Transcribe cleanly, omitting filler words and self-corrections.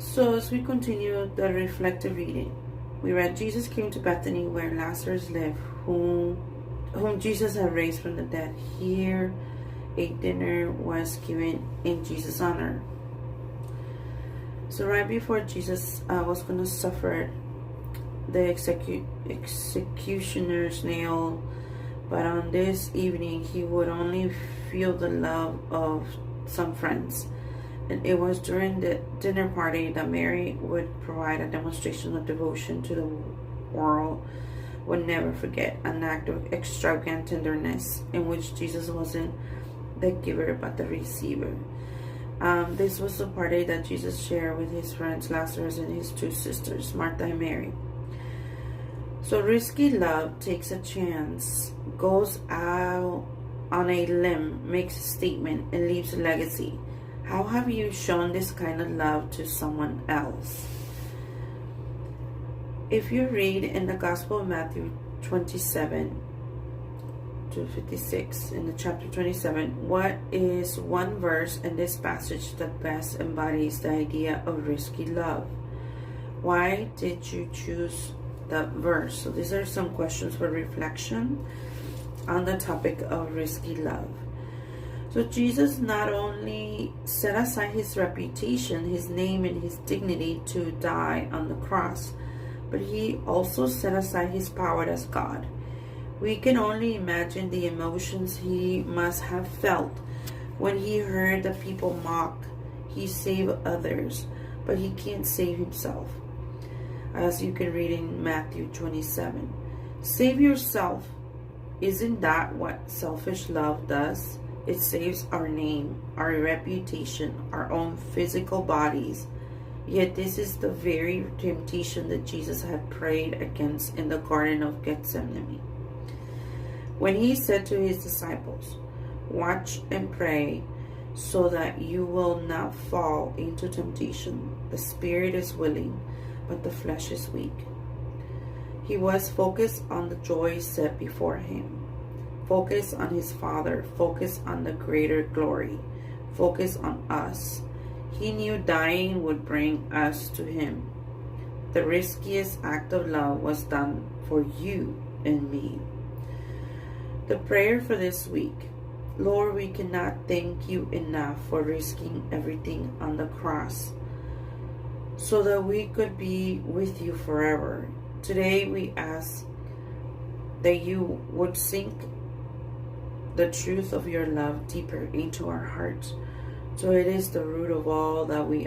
So as we continue the reflective reading, we read Jesus came to Bethany where Lazarus lived, whom Jesus had raised from the dead. Here a dinner was given in Jesus' honor. So right before Jesus was going to suffer the executioner's nail, but on this evening he would only feel the love of some friends. And it was during the dinner party that Mary would provide a demonstration of devotion to the world would never forget, an act of extravagant tenderness in which Jesus wasn't the giver but the receiver. This was the party that Jesus shared with his friends Lazarus and his two sisters, Martha and Mary. So risky love takes a chance, goes out on a limb, makes a statement, and leaves a legacy. How have you shown this kind of love to someone else? If you read in the Gospel of Matthew 27 to 56, in the chapter 27, what is one verse in this passage that best embodies the idea of risky love? Why did you choose that verse? So these are some questions for reflection on the topic of risky love. So Jesus not only set aside his reputation, his name, and his dignity to die on the cross, but he also set aside his power as God. We can only imagine the emotions he must have felt when he heard the people mock. He saved others, but he can't save himself. As you can read in Matthew 27. Save yourself. Isn't that what selfish love does? It saves our name, our reputation, our own physical bodies. Yet this is the very temptation that Jesus had prayed against in the Garden of Gethsemane. When he said to his disciples, "Watch and pray so that you will not fall into temptation. The spirit is willing, but the flesh is weak." He was focused on the joy set before him. Focus on his Father. Focus on the greater glory. Focus on us. He knew dying would bring us to him. The riskiest act of love was done for you and me. The prayer for this week. Lord, we cannot thank you enough for risking everything on the cross so that we could be with you forever. Today we ask that you would sink the truth of your love deeper into our hearts, so it is the root of all that we are.